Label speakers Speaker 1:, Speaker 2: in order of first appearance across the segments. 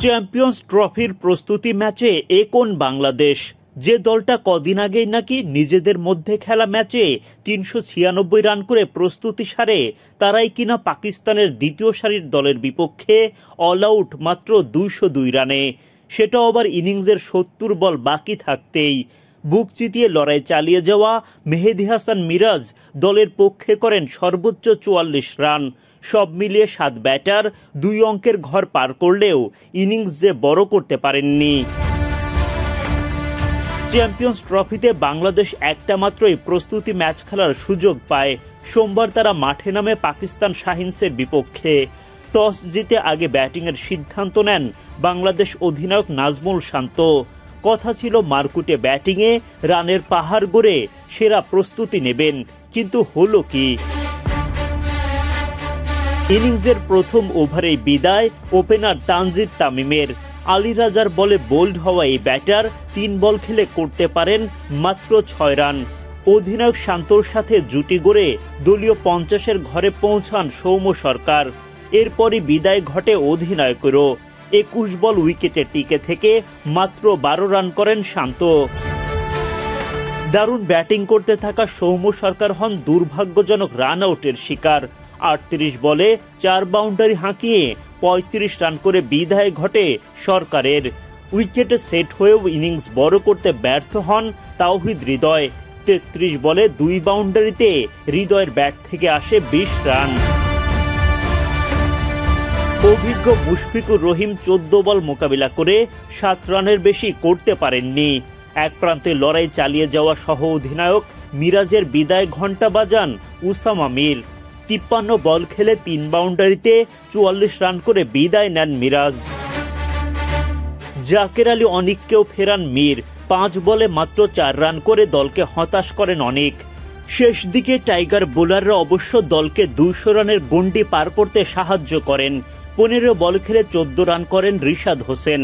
Speaker 1: Champions ট্রফির প্রস্তুতি ম্যাচে এ কোন বাংলাদেশ, যে দলটা কদিন আগেই নাকি নিজেদের মধ্যে খেলা ম্যাচে ৩৯৬ রান করে প্রস্তুতি সারে, তারাই কিনা পাকিস্তানের দ্বিতীয় সারির দলের বিপক্ষে অল আউট মাত্র ২০২ রানে, সেটাও আবার ইনিংসের ৭০ বল বাকি থাকতেই। বুক চিতিয়ে লড়াই চালিয়ে যাওয়া মেহেদী হাসান মিরাজ দলের পক্ষে করেন সর্বোচ্চ ৪৪ রান। সব মিলিয়ে ৭ ব্যাটার ২ অঙ্কের ঘর পার করলেও ইনিংস যে বড় করতে পারেননি। চ্যাম্পিয়ন্স ট্রফিতে বাংলাদেশ একটা মাত্রই প্রস্তুতি ম্যাচ খেলার সুযোগ পায়। সোমবার তারা মাঠে নামে পাকিস্তান শাহিনসের বিপক্ষে। টস জিতে আগে ব্যাটিংয়ের সিদ্ধান্ত নেন বাংলাদেশ অধিনায়ক নাজমুল শান্ত। কথা ছিল মারকুটে ব্যাটিংয়ে রানের পাহাড় গড়ে সেরা প্রস্তুতি নেবেন, কিন্তু হলো কি? ইনিংসের প্রথম ওভারেই বিদায় ওপেনার তানজিদ তামিমের। আলী রাজার বলে বোল্ড হওয়া এই ব্যাটার ৩ বল খেলে করতে পারেন মাত্র ৬ রান। অধিনায়ক শান্তর সাথে জুটি গড়ে দলীয় ৫০-এর ঘরে পৌঁছান সৌম্য সরকার। এরপরই বিদায় ঘটে অধিনায়কেরও। ২১ বল উইকেটে টিকে থেকে মাত্র ১২ রান করেন শান্ত। দারুণ ব্যাটিং করতে থাকা সৌম্য সরকার হন দুর্ভাগ্যজনক রান আউটের শিকার। ৩৮ বলে ৪ বাউন্ডারি হাঁকিয়ে ৩৫ রান করে বিদায় ঘটে সরকারের। উইকেটে সেট হয়েও ইনিংস বড় করতে ব্যর্থ হন তাওহিদ হৃদয়। ৩৩ বলে ২ বাউন্ডারিতে হৃদয়ের ব্যাট থেকে আসে ২০ রান। অভিজ্ঞ মুশফিকুর রহিম ১৪ বল মোকাবিলা করে ৭ রানের বেশি করতে পারেননি। এক প্রান্তে লড়াই চালিয়ে যাওয়া সহ অধিনায়ক মিরাজের বিদায় ঘণ্টা বাজান উসামা মীর। ৫৩ বল খেলে ৩ বাউন্ডারিতে ৪৪ রান করে বিদায় নেন মিরাজ। জাকের আলী অনিককেও ফেরান মীর। ৫ বলে মাত্র ৪ রান করে দলকে হতাশ করেন অনিক। শেষ দিকে টাইগার বোলাররা অবশ্য দলকে ২০০ রানের গণ্ডি পার করতে সাহায্য করেন। ১৫ বল খেলে ১৪ রান করেন রিশাদ হোসেন।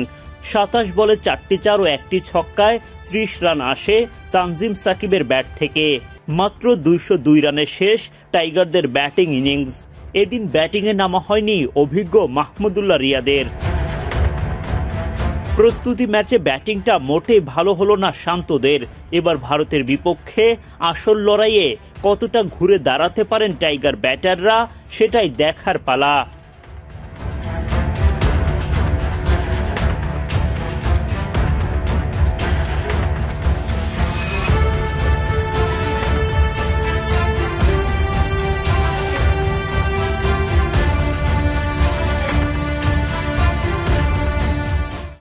Speaker 1: ২৭ বলে ৪টি ৪ ও ১টি ছক্কায় ৩০ রান আসে তানজিম সাকিবের ব্যাট থেকে। মাত্র ২০২ রানে শেষ টাইগারদের ব্যাটিং ইনিংস। এদিন ব্যাটিংয়ে নামা হয়নি অভিজ্ঞ মাহমুদুল্লাহ রিয়াদের। প্রস্তুতি ম্যাচে ব্যাটিংটা মোটেই ভালো হলো না শান্তদের। এবার ভারতের বিপক্ষে আসল লড়াইয়ে কতটা ঘুরে দাঁড়াতে পারেন টাইগার ব্যাটাররা, সেটাই দেখার পালা।